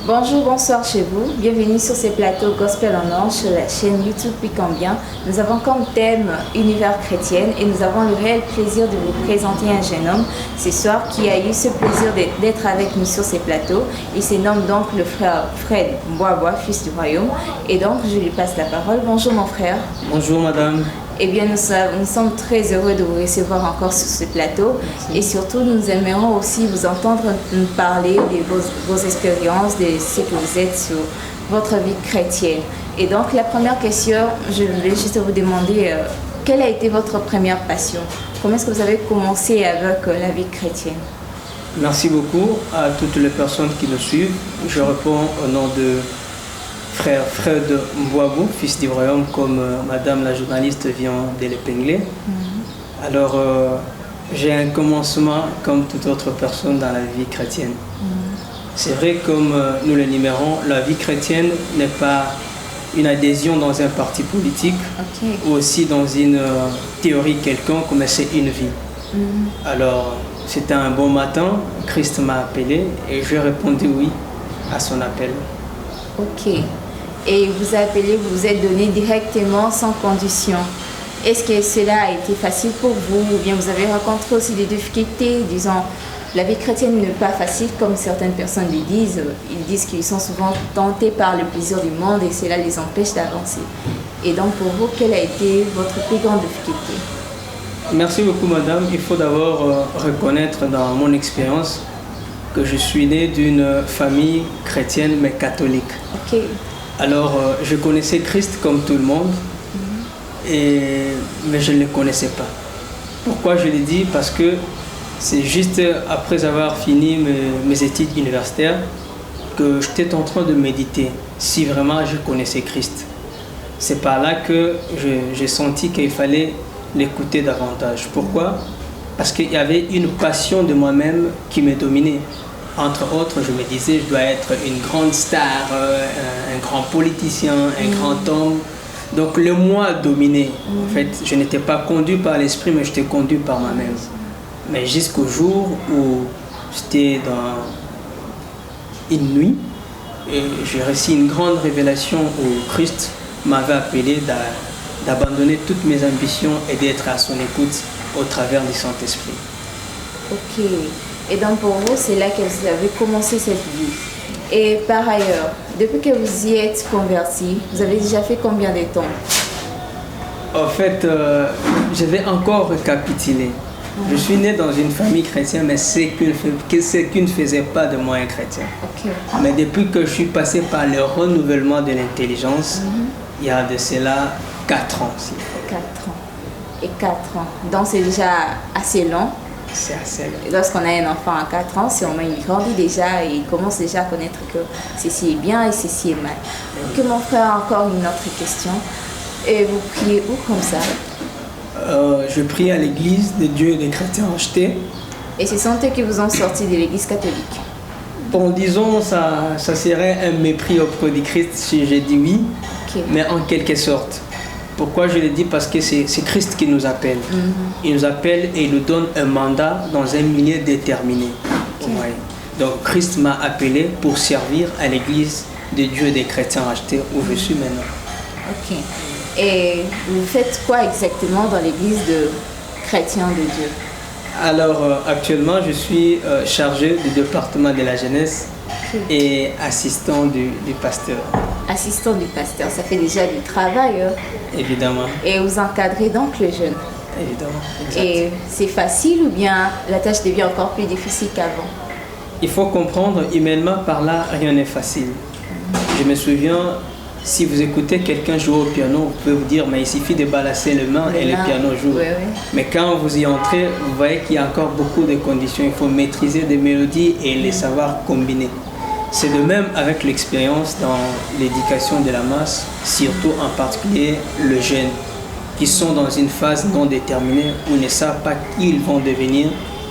Bonjour, bonsoir chez vous. Bienvenue sur ces plateaux Gospel en Or sur la chaîne YouTube Picambien. Nous avons comme thème univers chrétien et nous avons le réel plaisir de vous présenter un jeune homme ce soir qui a eu ce plaisir d'être avec nous sur ces plateaux. Il se nomme donc le frère Fred Mboaboa, fils du royaume. Et donc je lui passe la parole. Bonjour mon frère. Bonjour madame. Eh bien, nous sommes très heureux de vous recevoir encore sur ce plateau. Merci. Et surtout, nous aimerions aussi vous entendre nous parler de vos expériences, de ce que vous êtes sur votre vie chrétienne. Et donc, la première question, je voulais juste vous demander, quelle a été votre première passion? Comment est-ce que vous avez commencé avec la vie chrétienne? Merci beaucoup à toutes les personnes qui nous suivent. Je réponds au nom de frère Fred Mboaboa, fils du royaume, comme madame la journaliste vient de l'épingler. Alors, j'ai un commencement comme toute autre personne dans la vie chrétienne. C'est vrai, comme nous le numérons, la vie chrétienne n'est pas une adhésion dans un parti politique ou aussi dans une théorie quelconque, mais c'est une vie. Alors, c'était un bon matin, Christ m'a appelé et j'ai répondu oui à son appel. Ok. Et vous appelez, vous vous êtes donné directement sans condition. Est-ce que cela a été facile pour vous ou bien vous avez rencontré aussi des difficultés? Disons, la vie chrétienne n'est pas facile comme certaines personnes le disent. Ils disent qu'ils sont souvent tentés par le plaisir du monde et cela les empêche d'avancer. Et donc pour vous, quelle a été votre plus grande difficulté? Merci beaucoup madame. Il faut d'abord reconnaître dans mon expérience que je suis né d'une famille chrétienne mais catholique. Ok. Alors, je connaissais Christ comme tout le monde, mais je ne le connaissais pas. Pourquoi je le dis? Parce que c'est juste après avoir fini mes études universitaires que j'étais en train de méditer si vraiment je connaissais Christ. C'est par là que j'ai senti qu'il fallait l'écouter davantage. Pourquoi? Parce qu'il y avait une passion de moi-même qui me dominait. Entre autres, je me disais, je dois être une grande star, un grand politicien, un grand homme. Donc le moi dominait. En fait, je n'étais pas conduit par l'esprit, mais j'étais conduit par moi-même. Mais jusqu'au jour où j'étais dans une nuit, et j'ai reçu une grande révélation où Christ m'avait appelé d'abandonner toutes mes ambitions et d'être à son écoute au travers du Saint-Esprit. Ok. Et donc pour vous, c'est là que vous avez commencé cette vie. Et par ailleurs, depuis que vous y êtes converti, vous avez déjà fait combien de temps? En fait, je vais encore récapituler. Je suis né dans une famille chrétienne, mais ce qui ne faisait pas de moi un chrétien. Mais depuis que je suis passé par le renouvellement de l'intelligence, il y a de cela 4 ans. 4 ans. Et 4 ans. Donc c'est déjà assez long. C'est assez long. Lorsqu'on a un enfant à 4 ans, si il grandit déjà et il commence déjà à connaître que ceci est bien et ceci est mal. Que mon frère, encore une autre question. Et vous priez où comme ça? Je prie à l'église des dieux et des chrétiens achetés. Et ce sont eux qui vous ont sorti de l'église catholique? Bon, disons, ça serait un mépris auprès du Christ si j'ai dit oui, mais en quelque sorte. Pourquoi je le dis? Parce que c'est Christ qui nous appelle. Il nous appelle et il nous donne un mandat dans un milieu déterminé. Ouais. Donc Christ m'a appelé pour servir à l'église des dieux et des chrétiens achetés où je suis maintenant. Ok. Et vous faites quoi exactement dans l'église de chrétiens de Dieu? Alors actuellement je suis chargé du département de la jeunesse et assistant du pasteur. Assistant du pasteur, ça fait déjà du travail. Évidemment. Et vous encadrez donc le jeune? Évidemment. Exact. Et c'est facile ou bien la tâche devient encore plus difficile qu'avant? Il faut comprendre, humainement par là, rien n'est facile. Je me souviens, si vous écoutez quelqu'un jouer au piano, vous pouvez vous dire, mais il suffit de balancer les mains et le piano joue. Oui. Mais quand vous y entrez, vous voyez qu'il y a encore beaucoup de conditions. Il faut maîtriser des mélodies et les savoir combiner. C'est de même avec l'expérience dans l'éducation de la masse, surtout en particulier le jeune, qui sont dans une phase non déterminée où ils ne savent pas qui ils vont devenir.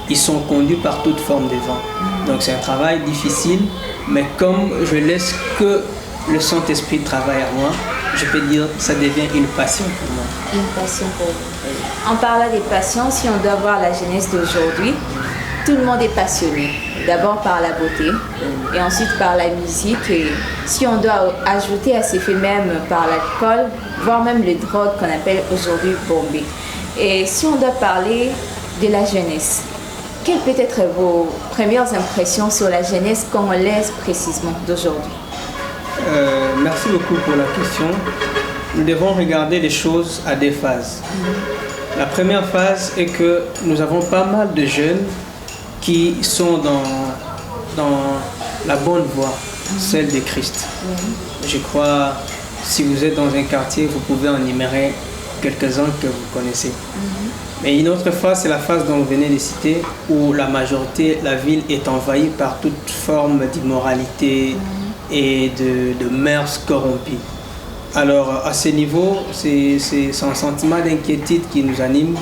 Ils sont conduits par toute forme de vent. Donc c'est un travail difficile, mais comme je laisse que le Saint-Esprit travaille à moi, je peux dire que ça devient une passion pour moi. Une passion pour vous. En parlant des passions, si on doit voir la jeunesse d'aujourd'hui, tout le monde est passionné. d'abord par la beauté et ensuite par la musique. Et si on doit ajouter à ces faits même par l'alcool, voire même les drogues qu'on appelle aujourd'hui bombées. Et si on doit parler de la jeunesse, quelles peuvent être vos premières impressions sur la jeunesse congolaise précisément d'aujourd'hui? Merci beaucoup pour la question. Nous devons regarder les choses à des phases. La première phase est que nous avons pas mal de jeunes qui sont dans la bonne voie, celle de Christ. Je crois, si vous êtes dans un quartier, vous pouvez en énumérer quelques-uns que vous connaissez. Mais une autre phase, c'est la phase dont vous venez de citer, où la majorité, la ville est envahie par toute forme d'immoralité et de mœurs corrompues. Alors, à ce niveau, c'est un sentiment d'inquiétude qui nous anime,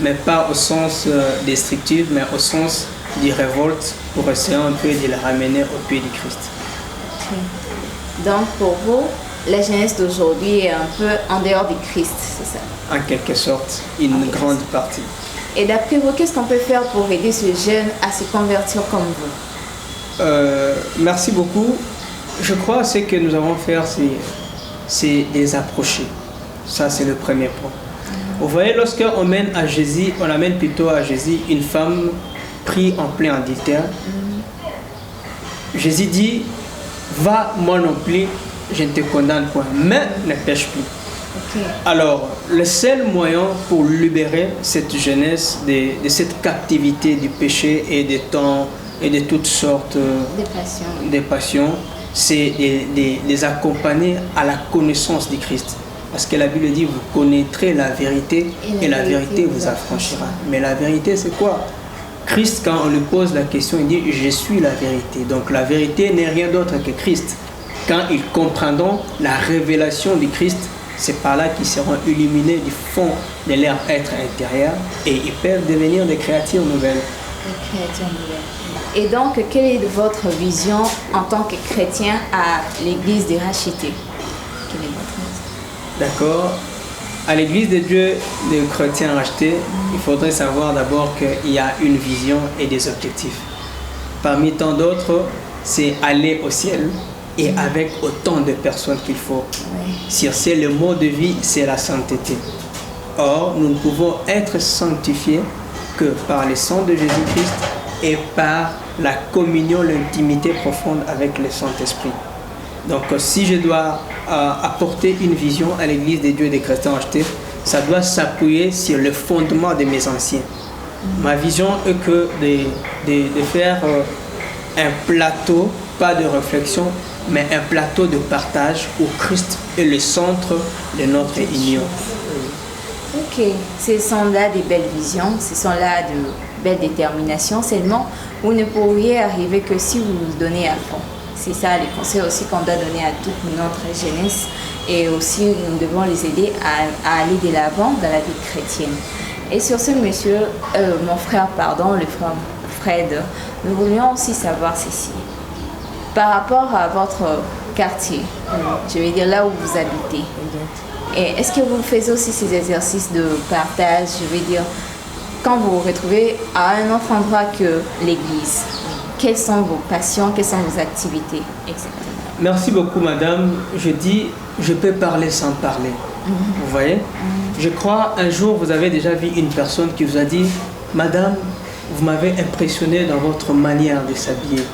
mais pas au sens destructif, mais au sens de révolte, pour essayer un peu de les ramener au pied du Christ. Donc, pour vous, la jeunesse d'aujourd'hui est un peu en dehors du Christ, c'est ça? En quelque sorte, une grande partie. Et d'après vous, qu'est-ce qu'on peut faire pour aider ce jeune à se convertir comme vous? Merci beaucoup. Je crois que ce que nous avons faire, c'est les approcher. Ça, c'est le premier point. Vous voyez, lorsqu'on mène à Jésus, on amène plutôt à Jésus une femme prise en plein adultère. Jésus dit, va, moi non plus, je ne te condamne point, mais ne pêche plus. Alors, le seul moyen pour libérer cette jeunesse de cette captivité du péché et des temps et de toutes sortes de passions, c'est de les accompagner à la connaissance du Christ. Parce que la Bible dit, vous connaîtrez la vérité et la vérité vous affranchira. Mais la vérité, c'est quoi? Christ, quand on lui pose la question, il dit, je suis la vérité. Donc la vérité n'est rien d'autre que Christ. Quand ils comprendront la révélation du Christ, c'est par là qu'ils seront illuminés du fond de leur être intérieur et ils peuvent devenir des créatures nouvelles. Des créatures nouvelles. Et donc, quelle est votre vision en tant que chrétien à l'église de Rachité? Quelle est votre vision? D'accord. À l'église de Dieu, des chrétiens rachetés, il faudrait savoir d'abord qu'il y a une vision et des objectifs. Parmi tant d'autres, c'est aller au ciel et avec autant de personnes qu'il faut. Si c'est le mot de vie, c'est la sainteté. Or, nous ne pouvons être sanctifiés que par le sang de Jésus-Christ et par la communion, l'intimité profonde avec le Saint-Esprit. Donc, si je dois apporter une vision à l'église des dieux des chrétiens achetés, ça doit s'appuyer sur le fondement de mes anciens. Ma vision est que de faire un plateau, pas de réflexion, mais un plateau de partage où Christ est le centre de notre union. Ok, ce sont là des belles visions, ce sont là de belles déterminations, seulement vous ne pourriez arriver que si vous vous donnez à fond. C'est ça les conseils aussi qu'on doit donner à toute notre jeunesse et aussi nous devons les aider à aller de l'avant dans la vie chrétienne. Et sur ce, monsieur, mon frère, le frère Fred, nous voulions aussi savoir ceci. Par rapport à votre quartier, je vais dire là où vous habitez, et est-ce que vous faites aussi ces exercices de partage, je vais dire, quand vous vous retrouvez à un autre endroit que l'église? Quelles sont vos passions, quelles sont vos activités exactement? Merci beaucoup, madame. Je dis, je peux parler sans parler. Vous voyez? Je crois, un jour, vous avez déjà vu une personne qui vous a dit, madame, vous m'avez impressionné dans votre manière de s'habiller,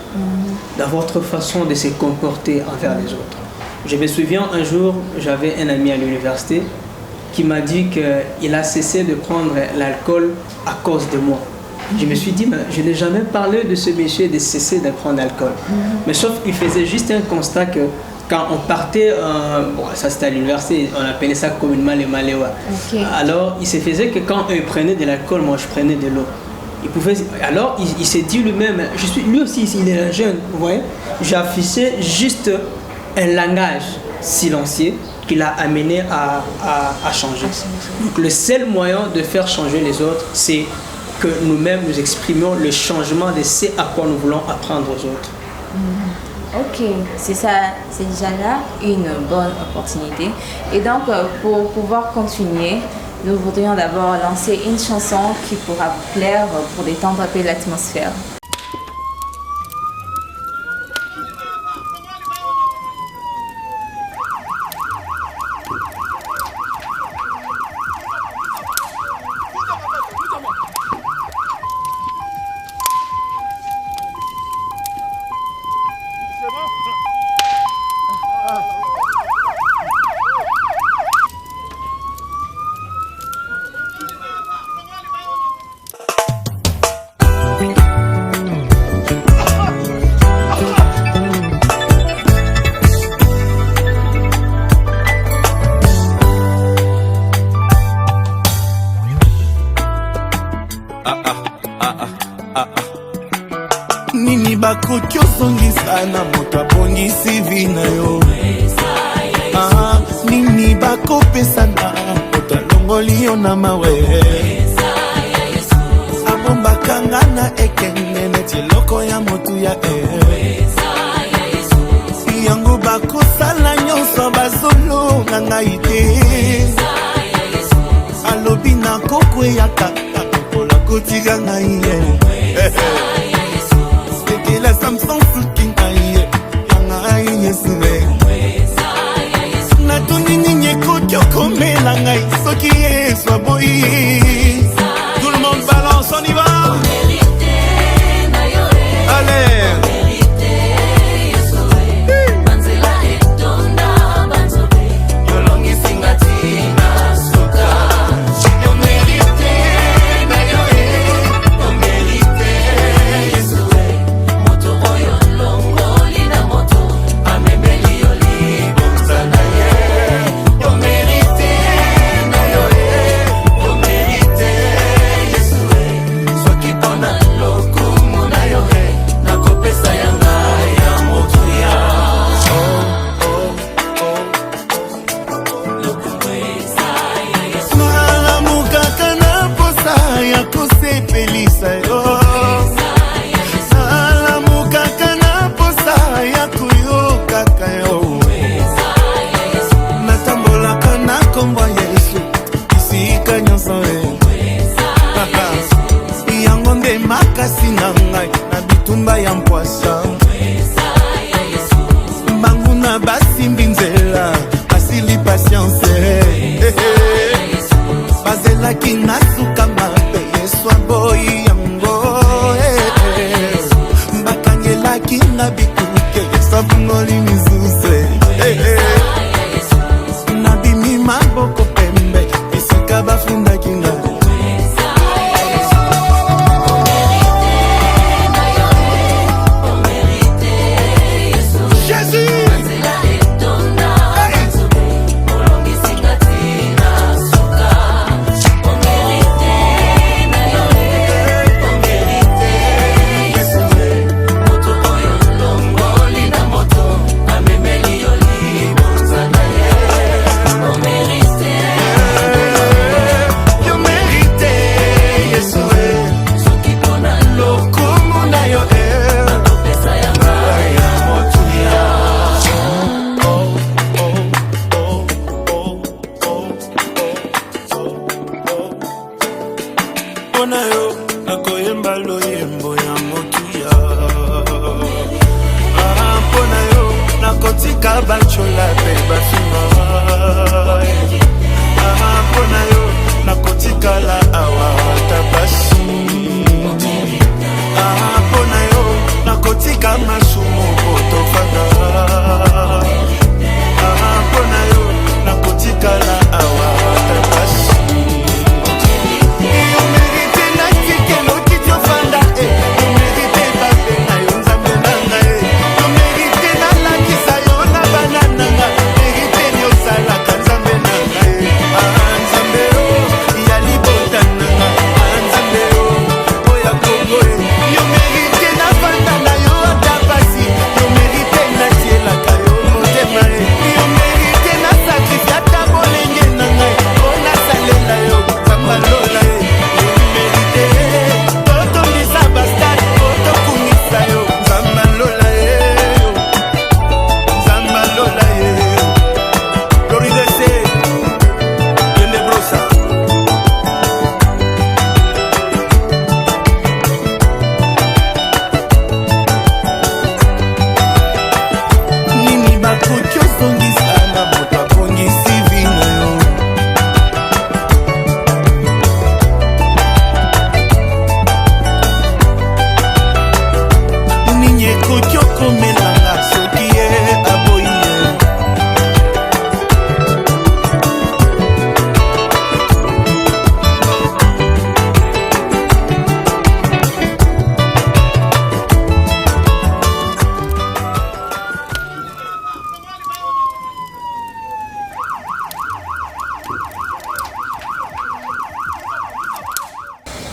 dans votre façon de se comporter envers les autres. Je me souviens, un jour, j'avais un ami à l'université qui m'a dit qu'il a cessé de prendre l'alcool à cause de moi. Je me suis dit, mais je n'ai jamais parlé de ce monsieur de cesser de prendre l'alcool. Mais sauf qu'il faisait juste un constat que quand on partait, ça c'était à l'université, on appelait ça communément les maléwa. Alors il se faisait que quand eux prenaient de l'alcool, moi je prenais de l'eau. Alors il s'est dit lui-même, lui aussi il est un jeune, vous voyez, j'ai affiché juste un langage silencieux qui l'a amené à changer. Donc le seul moyen de faire changer les autres, c'est que nous-mêmes nous exprimions le changement de ce à quoi nous voulons apprendre aux autres. Ok, c'est ça, c'est déjà là une bonne opportunité. Et donc, pour pouvoir continuer, nous voudrions d'abord lancer une chanson qui pourra vous plaire pour détendre un peu l'atmosphère. Nini bakoki ozongisa na moto abongisi vi na yo? Nini bakopesa na moto alongoli yo na mawe? Abombakanga na ekenge neti eloko ya motu ya yango bakosala nyonso bazolonga ngai te. Alobi na kokweyaka kola kotika ngai la Samson fucking aye, yanga Yesu na tuni ninye kokyo kome la ngai soki Yesu boy. Tout le monde balance, on y va. Allez.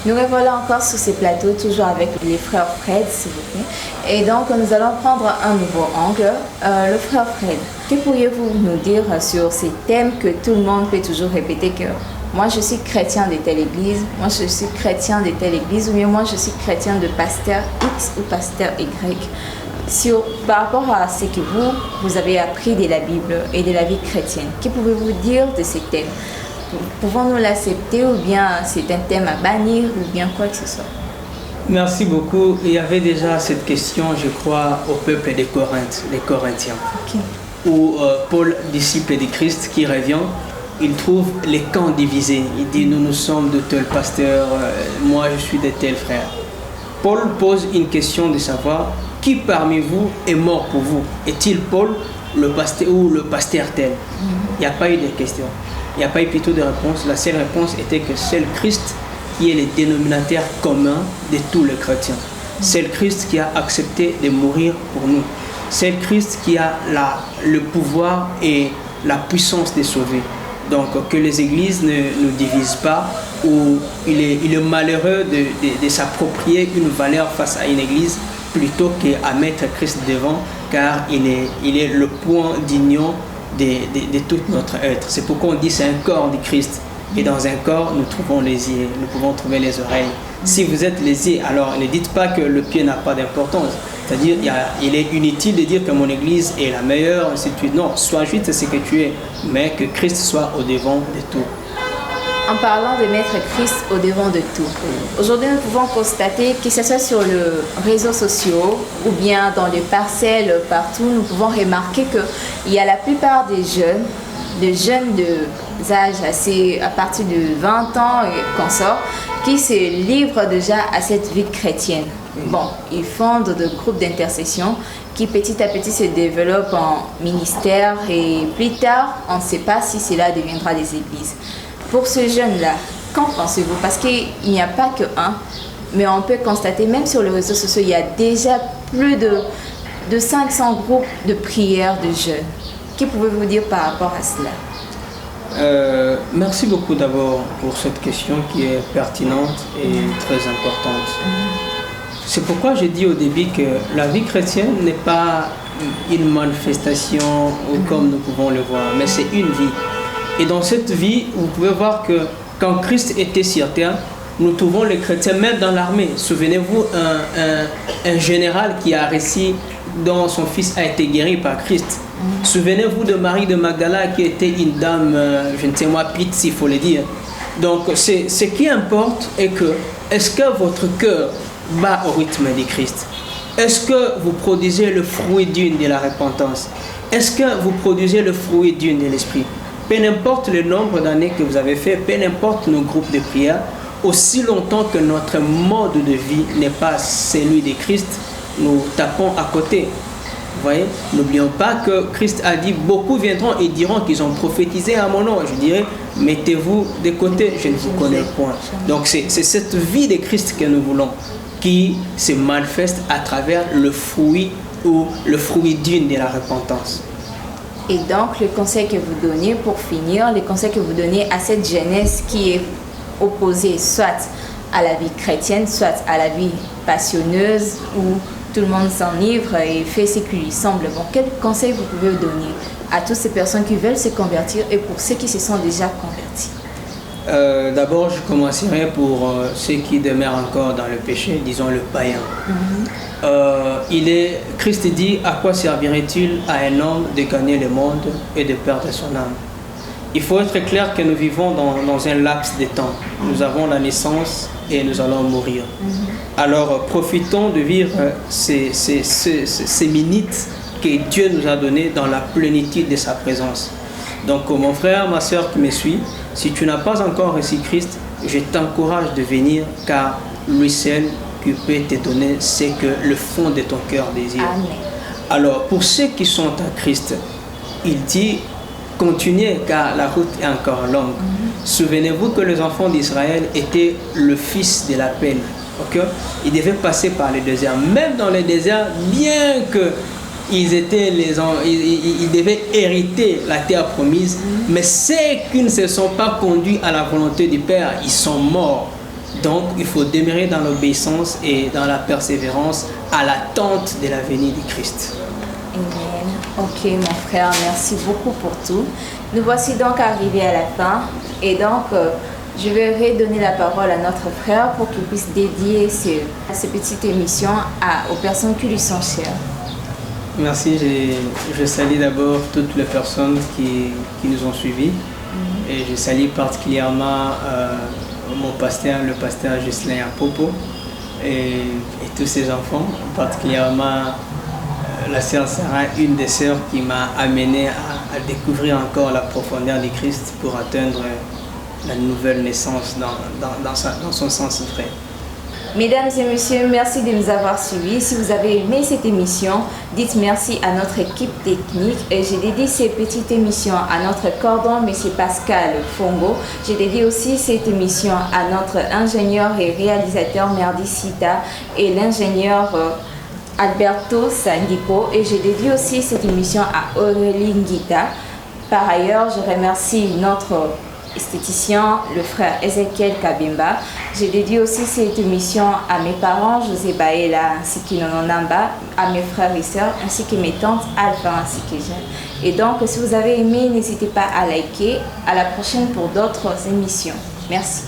Nous revoilà encore sur ces plateaux, toujours avec les frères Fred, s'il vous plaît. Et donc, nous allons prendre un nouveau angle. Le frère Fred, que pourriez-vous nous dire sur ces thèmes que tout le monde peut toujours répéter que moi, je suis chrétien de telle église, moi, je suis chrétien de telle église, ou bien moi, je suis chrétien de pasteur X ou pasteur Y. Par rapport à ce que vous avez appris de la Bible et de la vie chrétienne, que pouvez-vous dire de ces thèmes? Pouvons-nous l'accepter ou bien c'est un thème à bannir ou bien quoi que ce soit? Merci beaucoup. Il y avait déjà cette question, je crois, au peuple des Corinthes, les Corinthiens, où Paul, disciple de Christ, qui revient, il trouve les camps divisés. Il dit, nous sommes de tel pasteur, moi je suis de tel frère. Paul pose une question de savoir, qui parmi vous est mort pour vous? Est-il Paul, le pasteur ou le pasteur tel? Il n'y a pas eu de question. Il n'y a pas eu plutôt de réponse. La seule réponse était que c'est le Christ qui est le dénominateur commun de tous les chrétiens. C'est le Christ qui a accepté de mourir pour nous. C'est le Christ qui a le pouvoir et la puissance de sauver. Donc que les églises ne nous divisent pas, ou il est malheureux de s'approprier une valeur face à une église plutôt qu'à mettre Christ devant, car il est le point d'union de tout notre être. C'est pourquoi on dit c'est un corps de Christ. Et dans un corps, nous trouvons les yeux, nous pouvons trouver les oreilles. Si vous êtes les yeux, alors ne dites pas que le pied n'a pas d'importance. C'est-à-dire, il est inutile de dire que mon église est la meilleure, ainsi de suite. Non, sois juste ce que tu es, mais que Christ soit au-devant de tout. En parlant de mettre Christ au-devant de tout, aujourd'hui nous pouvons constater que ce soit sur les réseaux sociaux ou bien dans les parcelles partout, nous pouvons remarquer qu'il y a la plupart des jeunes de âge à partir de 20 ans et consorts, qui se livrent déjà à cette vie chrétienne. Bon, ils fondent des groupes d'intercession qui petit à petit se développent en ministère et plus tard, on ne sait pas si cela deviendra des églises. Pour ce jeune-là, qu'en pensez-vous? Parce qu'il n'y a pas que un, mais on peut constater, même sur les réseaux sociaux, il y a déjà plus de 500 groupes de prières de jeunes. Que pouvez-vous dire par rapport à cela? Merci beaucoup d'abord pour cette question qui est pertinente et très importante. C'est pourquoi j'ai dit au début que la vie chrétienne n'est pas une manifestation comme nous pouvons le voir, mais c'est une vie. Et dans cette vie, vous pouvez voir que quand Christ était sur terre, nous trouvons les chrétiens même dans l'armée. Souvenez-vous, un général qui a réussi, dont son fils a été guéri par Christ. Souvenez-vous de Marie de Magdala qui était une dame, je ne sais moi, pite s'il faut le dire. Donc ce qui importe est que, est-ce que votre cœur bat au rythme de Christ? Est-ce que vous produisez le fruit d'une de la repentance? Est-ce que vous produisez le fruit d'une de l'esprit? Peu importe le nombre d'années que vous avez fait, peu importe nos groupes de prière, aussi longtemps que notre mode de vie n'est pas celui de Christ, nous tapons à côté. Vous voyez, n'oublions pas que Christ a dit, beaucoup viendront et diront qu'ils ont prophétisé à mon nom. Je dirais, mettez-vous de côté, je ne vous connais point. Donc c'est cette vie de Christ que nous voulons, qui se manifeste à travers le fruit ou le fruit d'une de la repentance. Et donc, le conseil que vous donnez, pour finir, le conseil que vous donnez à cette jeunesse qui est opposée soit à la vie chrétienne, soit à la vie passionneuse, où tout le monde s'enivre et fait ce qui lui semble bon. Quel conseil vous pouvez donner à toutes ces personnes qui veulent se convertir et pour ceux qui se sont déjà convertis? D'abord, je commencerai pour ceux qui demeurent encore dans le péché, disons le païen. Christ dit, à quoi servirait-il à un homme de gagner le monde et de perdre son âme? Il faut être clair que nous vivons dans un laps de temps. Nous avons la naissance et nous allons mourir. Alors profitons de vivre ces minutes que Dieu nous a données dans la plénitude de sa présence. Donc mon frère, ma soeur qui me suit, si tu n'as pas encore reçu Christ, je t'encourage de venir, car lui seul qui peut te donner ce que le fond de ton cœur désire. Amen. Alors pour ceux qui sont en Christ, il dit, continuez car la route est encore longue. Souvenez-vous que les enfants d'Israël étaient le fils de la peine. Okay? Ils devaient passer par les déserts. Même dans les déserts, bien que ils devaient hériter la terre promise, mais ceux qui ne se sont pas conduits à la volonté du Père, ils sont morts. Donc, il faut demeurer dans l'obéissance et dans la persévérance à l'attente de la venue du Christ. Amen. Ok, mon frère, merci beaucoup pour tout. Nous voici donc arrivés à la fin. Et donc, je vais redonner la parole à notre frère pour qu'il puisse dédier cette petite émission aux personnes qui lui sont chères. Merci. Je salue d'abord toutes les personnes qui nous ont suivis. Et je salue particulièrement mon pasteur, le pasteur Ghislain Apopo, et tous ses enfants, particulièrement la sœur Sarah, une des sœurs qui m'a amené à découvrir encore la profondeur du Christ pour atteindre la nouvelle naissance dans son sens vrai. Mesdames et messieurs, merci de nous avoir suivis. Si vous avez aimé cette émission, dites merci à notre équipe technique. Et je dédie ces petites émissions à notre cordon, M. Pascal Fongo. Je dédie aussi cette émission à notre ingénieur et réalisateur Merdi Sita et l'ingénieur Alberto Sandico. Et je dédie aussi cette émission à Aurélie Nguita. Par ailleurs, je remercie notre esthéticien, le frère Ezekiel Kabimba. J'ai dédié aussi cette émission à mes parents, José Baela ainsi que Nononamba, à mes frères et sœurs, ainsi que mes tantes Alpha ainsi que Jeanne. Et donc, si vous avez aimé, n'hésitez pas à liker. À la prochaine pour d'autres émissions. Merci.